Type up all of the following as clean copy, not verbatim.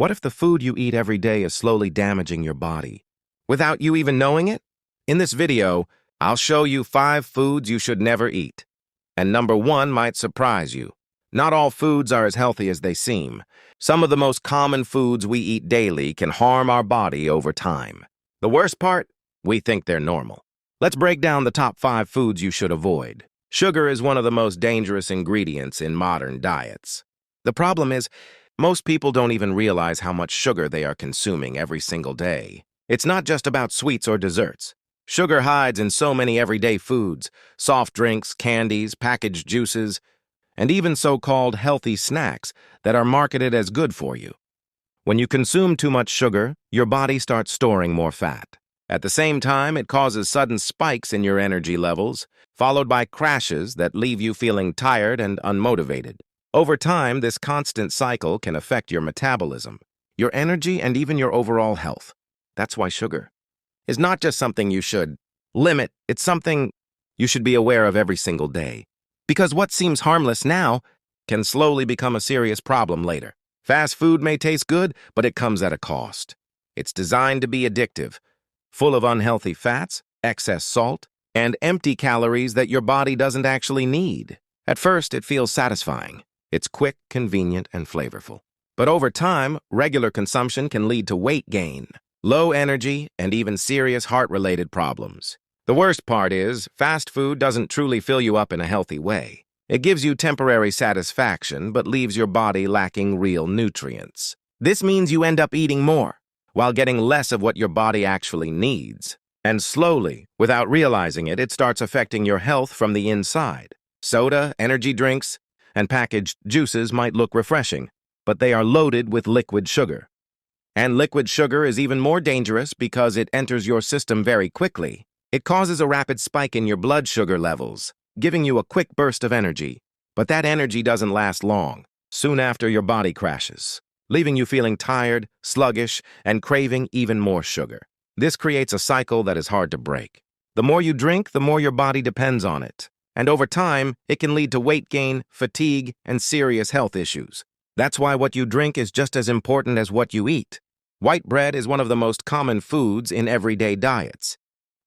What if the food you eat every day is slowly damaging your body, without you even knowing it? In this video, I'll show you 5 foods you should never eat. And number 1 might surprise you. Not all foods are as healthy as they seem. Some of the most common foods we eat daily can harm our body over time. The worst part? We think they're normal. Let's break down the top 5 foods you should avoid. Sugar is one of the most dangerous ingredients in modern diets. The problem is, most people don't even realize how much sugar they are consuming every single day. It's not just about sweets or desserts. Sugar hides in so many everyday foods, soft drinks, candies, packaged juices, and even so-called healthy snacks that are marketed as good for you. When you consume too much sugar, your body starts storing more fat. At the same time, it causes sudden spikes in your energy levels, followed by crashes that leave you feeling tired and unmotivated. Over time, this constant cycle can affect your metabolism, your energy, and even your overall health. That's why sugar is not just something you should limit, it's something you should be aware of every single day. Because what seems harmless now can slowly become a serious problem later. Fast food may taste good, but it comes at a cost. It's designed to be addictive, full of unhealthy fats, excess salt, and empty calories that your body doesn't actually need. At first, it feels satisfying. It's quick, convenient, and flavorful. But over time, regular consumption can lead to weight gain, low energy, and even serious heart-related problems. The worst part is, fast food doesn't truly fill you up in a healthy way. It gives you temporary satisfaction, but leaves your body lacking real nutrients. This means you end up eating more, while getting less of what your body actually needs. And slowly, without realizing it, it starts affecting your health from the inside. Soda, energy drinks, and packaged juices might look refreshing, but they are loaded with liquid sugar. And liquid sugar is even more dangerous because it enters your system very quickly. It causes a rapid spike in your blood sugar levels, giving you a quick burst of energy. But that energy doesn't last long. Soon after, your body crashes, leaving you feeling tired, sluggish, and craving even more sugar. This creates a cycle that is hard to break. The more you drink, the more your body depends on it. And over time, it can lead to weight gain, fatigue, and serious health issues. That's why what you drink is just as important as what you eat. White bread is one of the most common foods in everyday diets,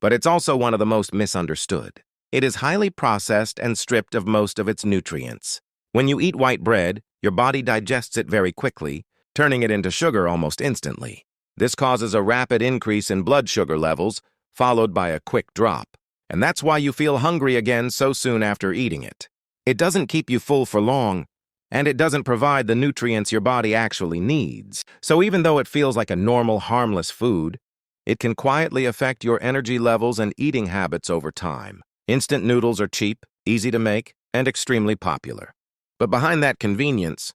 but it's also one of the most misunderstood. It is highly processed and stripped of most of its nutrients. When you eat white bread, your body digests it very quickly, turning it into sugar almost instantly. This causes a rapid increase in blood sugar levels, followed by a quick drop. And that's why you feel hungry again so soon after eating it. It doesn't keep you full for long, and it doesn't provide the nutrients your body actually needs. So even though it feels like a normal, harmless food, it can quietly affect your energy levels and eating habits over time. Instant noodles are cheap, easy to make, and extremely popular. But behind that convenience,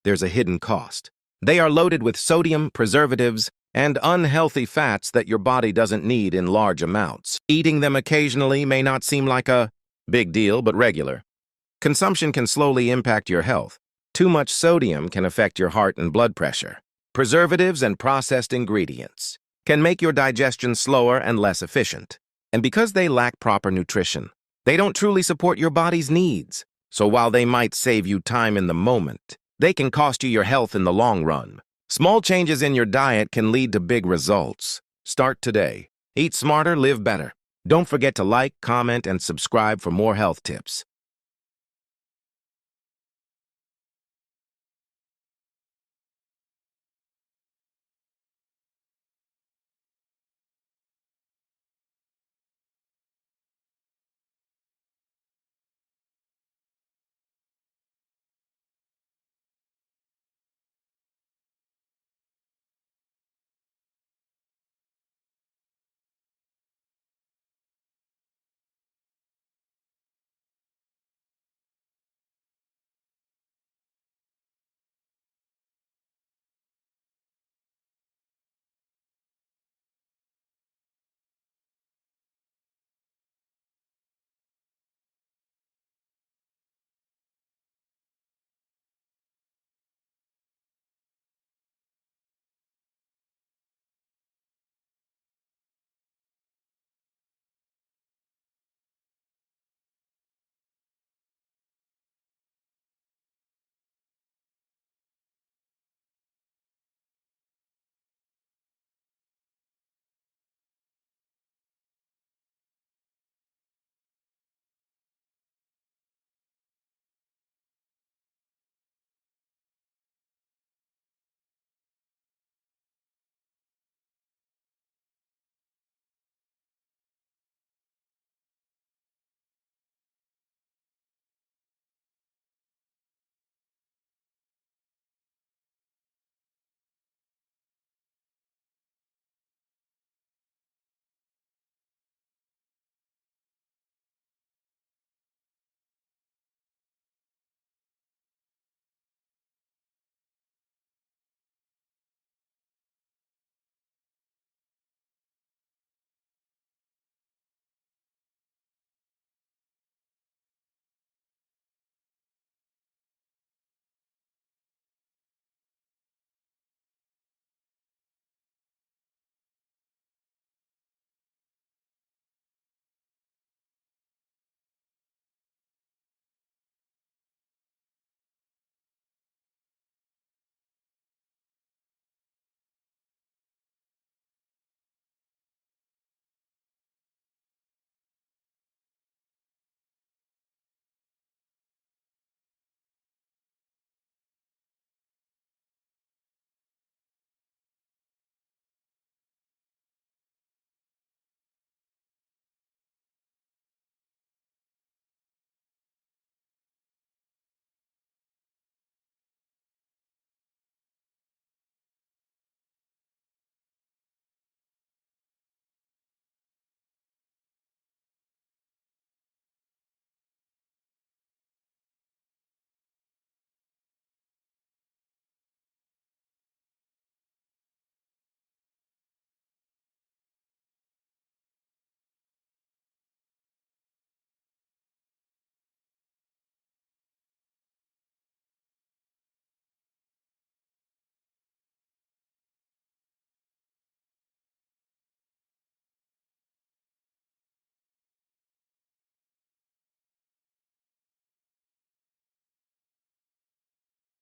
there's a hidden cost. They are loaded with sodium, preservatives, and unhealthy fats that your body doesn't need in large amounts. Eating them occasionally may not seem like a big deal, but regular consumption can slowly impact your health. Too much sodium can affect your heart and blood pressure. Preservatives and processed ingredients can make your digestion slower and less efficient. And because they lack proper nutrition, they don't truly support your body's needs. So while they might save you time in the moment, they can cost you your health in the long run. Small changes in your diet can lead to big results. Start today. Eat smarter, live better. Don't forget to like, comment, and subscribe for more health tips.